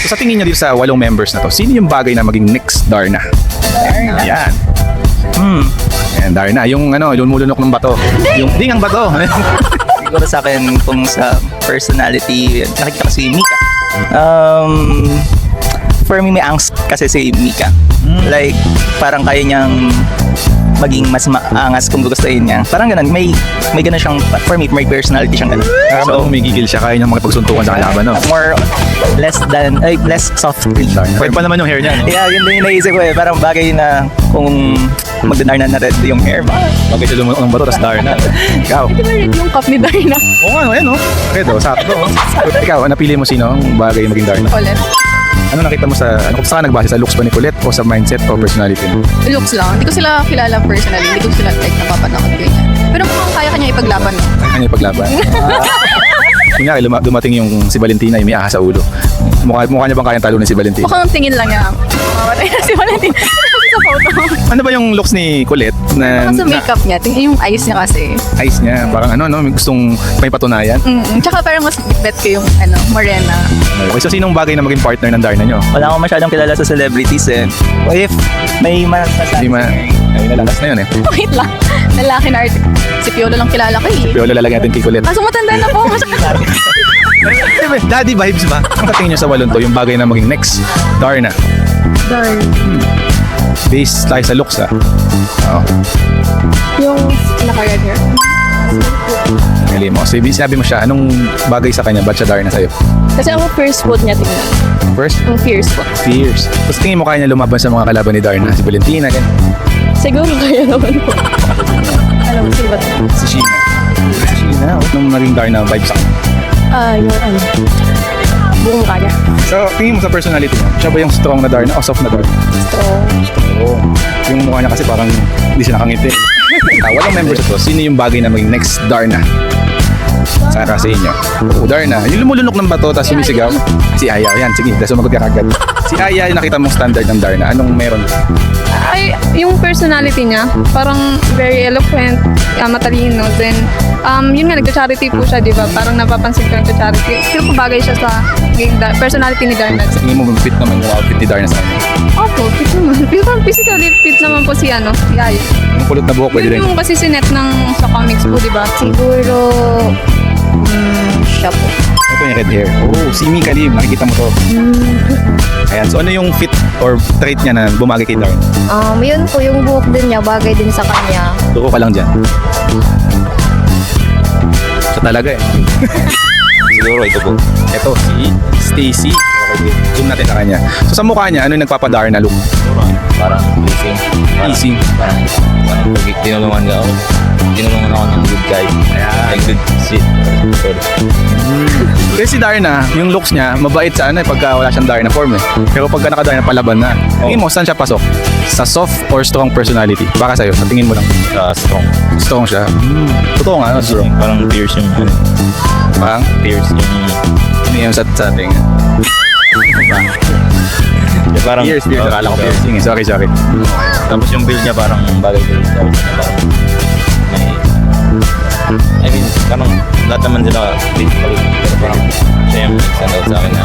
So sa tingin niyo dito sa 8 members na to, sino yung bagay na maging next Darna? Ayan. Ayan, Darna. Yung lumulunok ng bato. Yung ding ang bato. Siguro sa akin, kung sa personality, nakikita ko si Mika. For me, may angst kasi si Mika. Like, parang kaya niyang maging mas maangas kung gugustuhin niya. Parang ganun, may ganun siyang, for me, may personality siyang ganun. So, umigigil siya, kaya niyang makipagsuntukan sa kalaban, no? More, less soft. Pwede pa naman yung hair niya. Yeah, yun din yung naisip ko eh. Parang bagay na kung magdanar na red yung hair ba? Bagay siya lumulunok ng bato, tas Darna. Ikaw. Hindi ba rin yung cup ni Darna? Oo nga, ayan, no? Okay, do, sakto. Ikaw, napili mo sino ang bagay maging Darna? Ulit. Ano nakita mo kung saan nagbase? Sa looks ba ni Colette o sa mindset o personality? Looks lang. Hindi ko sila kilala personally. Hindi ko sila like napapanakot ganyan. Pero mukhang kaya kanya ipaglaban. No? Kanya ipaglaban. Kunyari, dumating yung si Valentina, yung may ahas sa ulo. Mukha niya bang kayang talunin si Valentina? Mukhang tingin lang niya. Mamatay na si Valentin. sa photo. Ano ba yung looks ni Colette? Sa makeup niya. Yung eyes niya kasi. Eyes niya. Parang may gustong may patunayan. Tsaka parang mas bet ko yung morena. Okay, so sinong bagay na maging partner ng Darna nyo? Wala akong masyadong kilala sa celebrities eh. If may masasabi. Hindi ay nalalas na yun eh. Wait lang. Lalaki na artist. Si Piolo lang kilala ko eh. Pero lalagyan natin kay Colette. Kaso matanda na po. Daddy vibes ba? Ang katingin nyo sa 8 to, yung bagay na maging next Darna. Darn. Based tayo sa looks Oo. Yung naka-red hair. Pili mo. So, sabi mo siya, anong bagay sa kanya? Ba't siya Darna sa'yo? Kasi ako first foot niya tingnan. First, Yung fierce foot. fierce. Tapos tingin mo kaya niya lumaban sa mga kalaban ni Darna? Si Valentina, ganyan. Siguro kaya naman po. Alam mo, sino ba ito? Si Sheena. Si Sheena. Nung naging Darna vibes sa kanya. Yung buong kanya. So, tingin mo sa personality niya, siya ba yung strong na Darna o soft na Darna? Strong. Oo. Yung mukha niya kasi parang hindi siya nakangiti. Walang members ito. Sino yung bagay na maging next Darna? Saka sa inyo. Darna. Yung lumulunok ng bato tapos sumisigaw. Si Aya. Yan, sige. Dahil sumagot ka kagad. Si Aya, yung nakita mong standard ng Darna. Anong meron? Ay, yung personality niya, parang very eloquent, matalino. Then, yun nga, nagcha-charity po siya, di ba? Parang napapansin ko nagcha-charity. Feel ko bagay siya sa personality ni Darna. Tingin mo fit naman yung outfit ni Darna sa kanya. Opo, fit naman. Feel ko physically fit naman po si Aya. Yung pulot na buhok, pwede rin. Yun yung kasi sinet sa comics po, di ba? Siguro, siya po. Ito yung red hair. Oh, si Mika Lim. Nakikita mo to. Ayan. So, ano yung fit or trait niya na bumagay kay Darna? Yun po, yung buhok din niya, bagay din sa kanya. Tuko ka lang dyan. Siya talaga eh. Siguro ito po. Ito, si Stacy. Okay, zoom natin sa kanya. So sa mukha niya, ano yung nagpapadar na look? Parang easing. Easing. Parang pag tinulungan ka ako. Tinulungan ako ng good guy. Like good shit. Kasi si Darna, yung looks niya, mabait sa pagka wala siyang Darna form eh. Pero pagka naka-Darna, palaban na. Tingin mo, saan siya pasok? Sa soft or strong personality? Baka sa'yo, sa tingin mo lang. Strong. Strong siya. Totoo nga, no? Strong. Parang fierce yung Parang, fierce yung hindi yung sa ating. parang Fierce. Akala ko piercing eh. Sorry. Tapos yung build niya parang bagay ko sa parang I mean, parang lahat naman sila fit. Pero parang siya yung stand out sa akin na